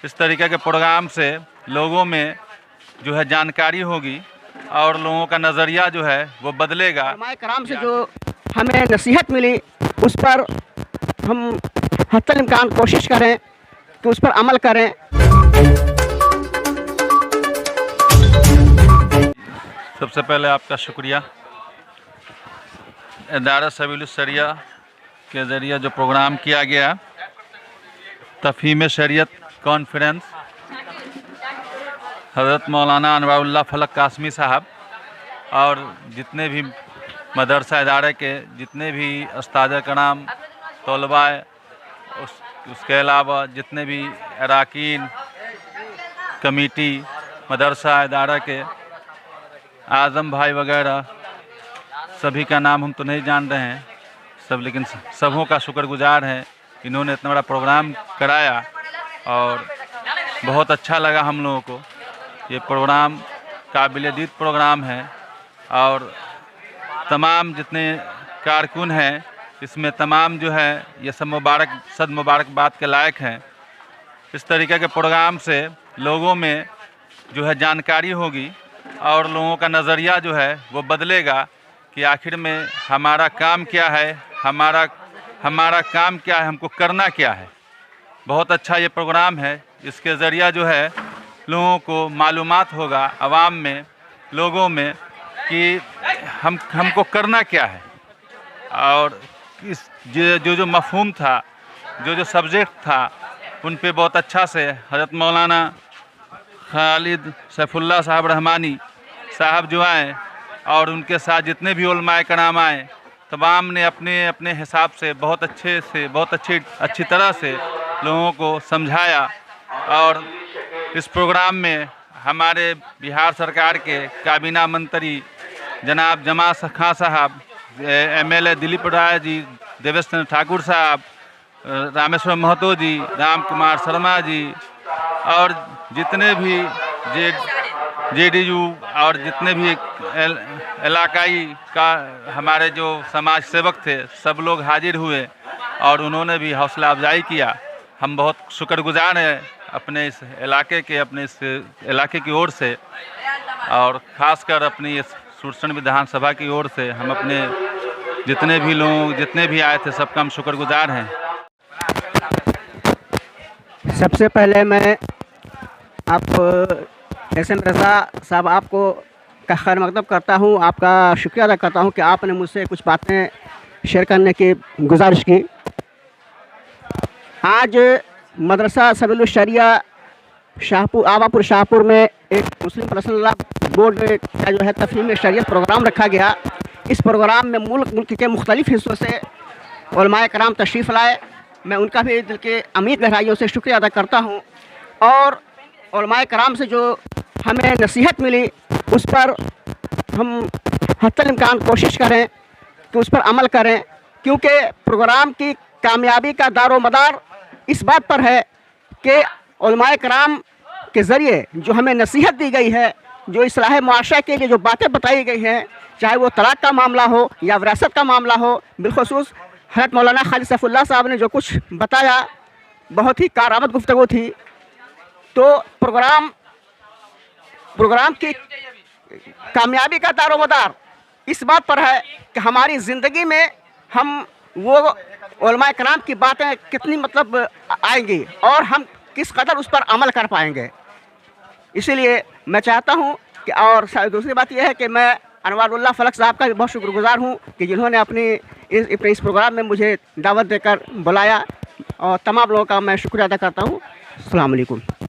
इस तरीके के प्रोग्राम से लोगों में जो है जानकारी होगी और लोगों का नज़रिया जो है वो बदलेगा। उलमाए कराम से जो हमें नसीहत मिली उस पर हम हत्तल इम्कान कोशिश करें कि उस पर अमल करें। सबसे पहले आपका शुक्रिया। इदारा सबील शरिया के ज़रिए जो प्रोग्राम किया गया तफ़हीम शरीयत कॉन्फ्रेंस, हज़रत मौलाना अनवारुल्लाह फलक कासमी साहब और जितने भी मदरसा इदारे के जितने भी उस्ताद कराम, तलबा, उसके अलावा जितने भी अरकान कमेटी मदरसा इदारा के आज़म भाई वगैरह, सभी का नाम हम तो नहीं जान रहे हैं सब, लेकिन सबों का शुक्रगुजार हैं। इन्होंने इतना बड़ा प्रोग्राम कराया और बहुत अच्छा लगा हम लोगों को। ये प्रोग्राम काबिल-ए-दीद प्रोग्राम है और तमाम जितने कारकुन हैं इसमें तमाम जो है ये सब मुबारकबाद के लायक हैं। इस तरीके के प्रोग्राम से लोगों में जो है जानकारी होगी और लोगों का नज़रिया जो है वो बदलेगा कि आखिर में हमारा काम क्या है, हमारा काम क्या है, हमको करना क्या है। बहुत अच्छा ये प्रोग्राम है। इसके ज़रिया जो है लोगों को मालूमात होगा, आवाम में, लोगों में कि हमको करना क्या है। और इस जो मफ़हूम था, जो सब्जेक्ट था, उन पे बहुत अच्छा से हज़रत मौलाना खालिद सैफुल्लाह साहब रहमानी साहब जो आए और उनके साथ जितने भी उलमाए कराम आए, तमाम ने अपने अपने हिसाब से बहुत अच्छी तरह से लोगों को समझाया। और इस प्रोग्राम में हमारे बिहार सरकार के काबीना मंत्री जनाब जमा खां साहब, MLA दिलीप राय जी, देवेश ठाकुर साहब, रामेश्वर महतो जी, राम कुमार शर्मा जी और जितने भी JDU और जितने भी इलाकाई का हमारे जो समाज सेवक थे, सब लोग हाजिर हुए और उन्होंने भी हौसला अफजाई किया। हम बहुत शुक्रगुजार हैं अपने इस इलाके की ओर से और ख़ासकर अपनी इस सुरसंड विधानसभा की ओर से हम अपने जितने भी आए थे सबका हम शुक्रगुजार हैं। सबसे पहले मैं आप SM रज़ा साहब आपको का खैर मकदम करता हूँ, आपका शुक्रिया अदा करता हूँ कि आपने मुझसे कुछ बातें शेयर करने की गुजारिश की। आज मदरसा सबील शरिया आवापुर शाहपुर में एक मुस्लिम पर्सनल लॉ बोर्ड का जो है तफ़हीम शरीयत प्रोग्राम रखा गया। इस प्रोग्राम में मुल्क के मुख्तलिफ़ हिस्सों से उलमाए कराम तशरीफ़ लाए। मैं उनका भी दिल के अमीर गहराइयों से शुक्रिया अदा करता हूँ। और उलमाए कराम से जो हमें नसीहत मिली उस पर हम हत्तल इम्कान कोशिश करें कि उस पर अमल करें, क्योंकि प्रोग्राम की कामयाबी का दारोमदार इस बात पर है कि उलमाए कराम के ज़रिए जो हमें नसीहत दी गई है, जो इस्लाह मुआशरा के लिए जो बातें बताई गई हैं, चाहे वो तलाक़ का मामला हो या विरासत का मामला हो, बिलखुसूस हज़रत मौलाना खालिद सैफुल्लाह साहब ने जो कुछ बताया बहुत ही कारआमद गुफ्तगू थी। तो प्रोग्राम की कामयाबी का दारोमदार इस बात पर है कि हमारी ज़िंदगी में हम वो उलमाए कराम की बातें कितनी मतलब आएंगी और हम किस कदर उस पर अमल कर पाएंगे। इसीलिए मैं चाहता हूँ कि और दूसरी बात यह है कि मैं अनवारुल्लाह फलक साहब का भी बहुत शुक्रगुजार हूँ कि जिन्होंने अपने इस प्रोग्राम में मुझे दावत देकर बुलाया, और तमाम लोगों का मैं शुक्रिया अदा करता हूँ। अस्सलाम वालेकुम।